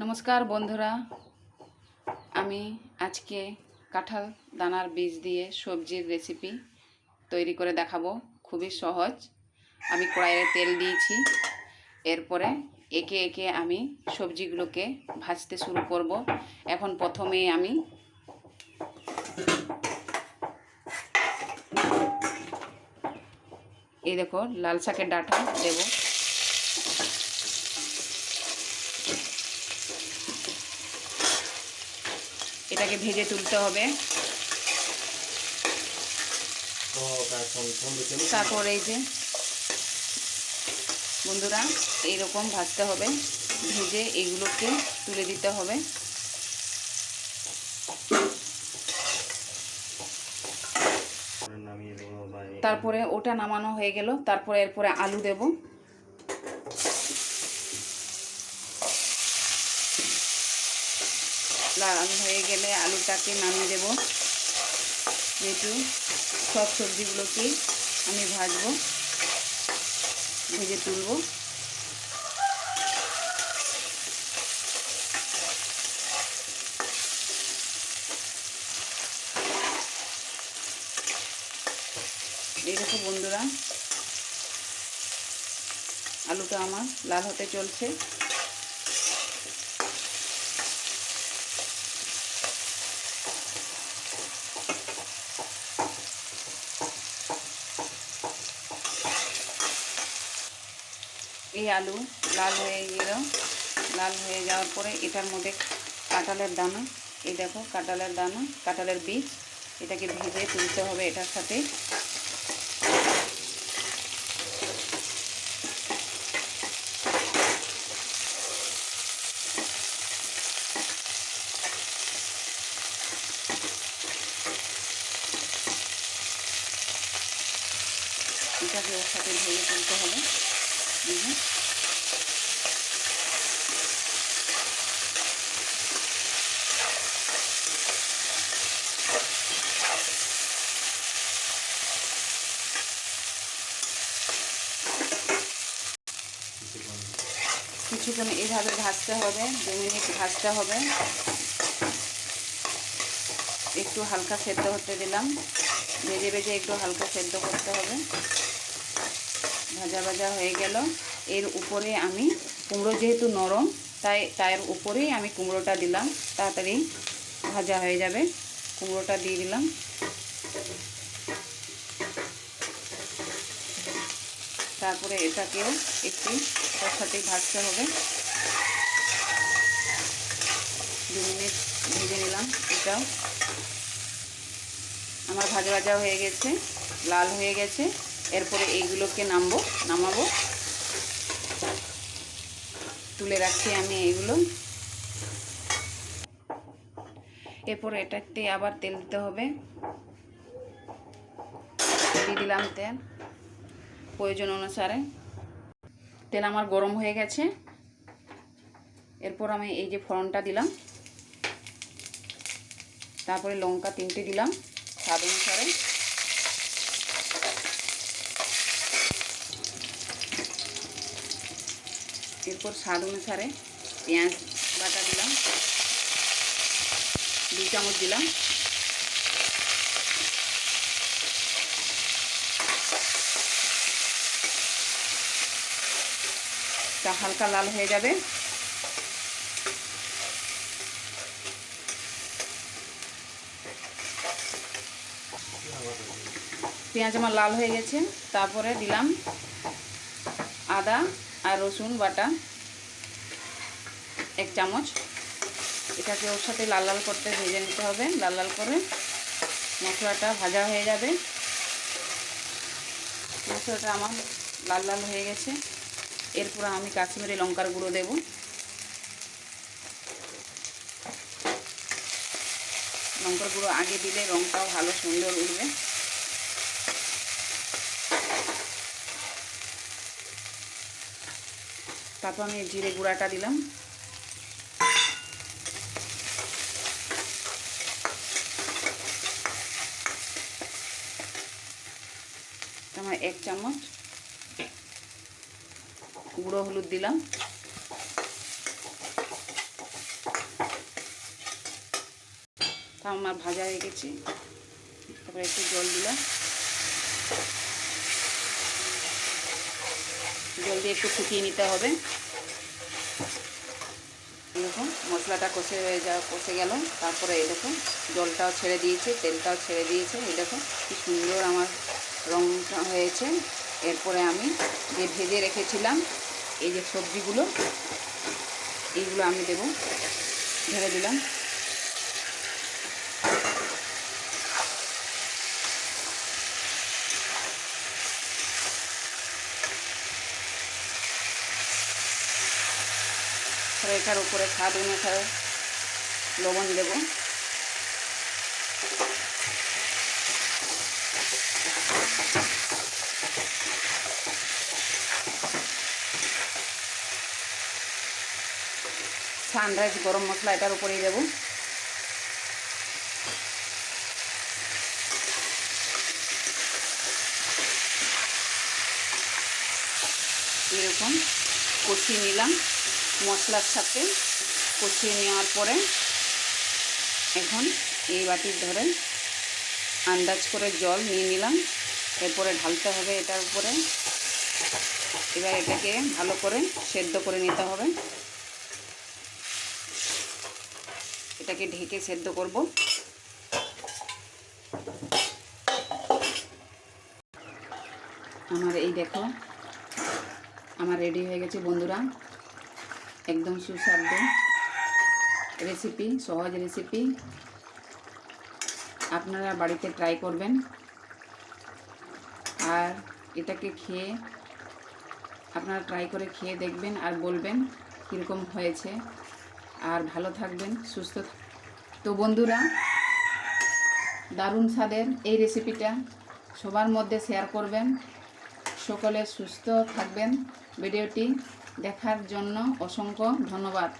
নমস্কার বন্ধুরা, আমি আজকে কাঁঠাল দানার বীজ দিয়ে সবজির রেসিপি তৈরি করে দেখাবো। খুবই সহজ। আমি কড়াইয়ে তেল দিয়েছি। এরপরে একে একে আমি সবজিগুলোকে ভাজতে শুরু করব। এখন প্রথমে আমি এই দেখো লাল শাকের ডাঁটা দেব। এটাকে ভেজে তুলতে হবে। তারপর এই যে বন্ধুরা এইরকম ভাজতে হবে, ভেজে এগুলোকে তুলে দিতে হবে। তারপরে ওটা নামানো হয়ে গেল। তারপরে এরপরে আলু দেব। লাল হয়ে গেলে আলুটাকে নামিয়ে দেব। যেহেতু সব সবজিগুলোকেই আমি ভাজবো, ভেজে তুলব। এই দেখো বন্ধুরা, আলুটা আমার লাল হতে চলছে। এই আলু লাল হয়ে গেল। লাল হয়ে যাওয়ার পরে এটার মধ্যে কাঁঠালের দানা, এই দেখো কাঁঠালের দানা, কাঁঠালের বীজ, এটাকে ভেজে তুলতে হবে এটার সাথে। এটাকে ওর সাথে ভেজে তুলতে হবে। কিছুক্ষণ এইভাবে ভাজতে হবে, 2 মিনিট ভাজতে হবে। একটু হালকা সেদ্ধ হতে দিলাম। ভেজে ভেজে একটু হালকা সেদ্ধ করতে হবে। ভাজা ভাজা হয়ে গেল। এর উপরে আমি কুমড়ো যেহেতু নরম, তাই উপরেই আমি কুমড়োটা দিলাম। তাড়াতাড়ি ভাজা হয়ে যাবে। কুমড়োটা দিয়ে দিলাম। তারপরে এটাকেও একটু তার সাথে ভাজতে হবে। 2 মিনিট ভেজে নিলাম। এটাও আমার ভাজা ভাজা হয়ে গেছে, লাল হয়ে গেছে। এরপরে এইগুলোকে নামাবো। তুলে রাখছি আমি এইগুলো। এরপরে এটাতে আবার তেল দিতে হবে। দিয়ে দিলাম তেল প্রয়োজন অনুসারে। তেল আমার গরম হয়ে গেছে। এরপর আমি এই যে ফোড়নটা দিলাম। তারপরে লঙ্কা 3টে দিলাম স্বাদ অনুসারে। এরপর স্বাদ অনুসারে পেঁয়াজ বাটা দিলাম, 2 চামচ দিলাম। তা হালকা লাল হয়ে যাবে। পেঁয়াজ আমার লাল হয়ে গেছে। তারপরে দিলাম আদা আর রসুন বাটা 1 চামচ। এটাকে ওর সাথে লাল লাল করতে ভেজে নিতে হবে। লাল লাল করে মশলাটা ভাজা হয়ে যাবে। মশলাটা আমার লাল লাল হয়ে গেছে। এরপর আমি কাশ্মীরি লঙ্কার গুঁড়ো দেব। লঙ্কার গুঁড়ো আগে দিলে রঙটাও ভালো সুন্দর উঠবে। তারপর আমি জিরে গুঁড়াটা দিলাম। আমার 1 চামচ গুঁড়ো হলুদ দিলাম। আমার ভাজা হয়ে গেছে। তারপরে একটু জল দিলাম, জল দিয়ে একটু ফুটিয়ে নিতে হবে। এরকম মশলাটা কষে গেল। তারপরে এই দেখো জলটাও ছেড়ে দিয়েছে, তেলটাও ছেড়ে দিয়েছে। এই দেখো কি সুন্দর আমার রঙটা হয়েছে। এরপরে আমি যে ভেজে রেখেছিলাম এই যে সবজিগুলো, এইগুলো আমি দেবো, ঢেলে দিলাম। এটার উপরে স্বাদ অনুসারে লবণ দেব। সানরাইজ গরম মশলা এটার উপরেই দেব। এরকম কষিয়ে নিলাম মশলার সাথে। কষিয়ে নেওয়ার পরে এখন এই বাটির ধরে আন্দাজ করে জল নিয়ে নিলাম। এরপরে ঢালতে হবে এটার উপরে। এবার এটাকে ভালো করে সেদ্ধ করে নিতে হবে। এটাকে ঢেকে সেদ্ধ করব। আমার এই দেখো আমার রেডি হয়ে গেছে বন্ধুরা, একদম সুস্বাদু রেসিপি, সহজ রেসিপি। আপনারা বাড়িতে ট্রাই করবেন আর এটাকে খেয়ে আপনারা ট্রাই করে খেয়ে দেখবেন আর বলবেন কীরকম হয়েছে। আর ভালো থাকবেন, সুস্থ। তো বন্ধুরা, দারুণ স্বাদের এই রেসিপিটা সবার মধ্যে শেয়ার করবেন। সকলে সুস্থ থাকবেন। ভিডিওটি দেখার জন্য অসংখ্য ধন্যবাদ।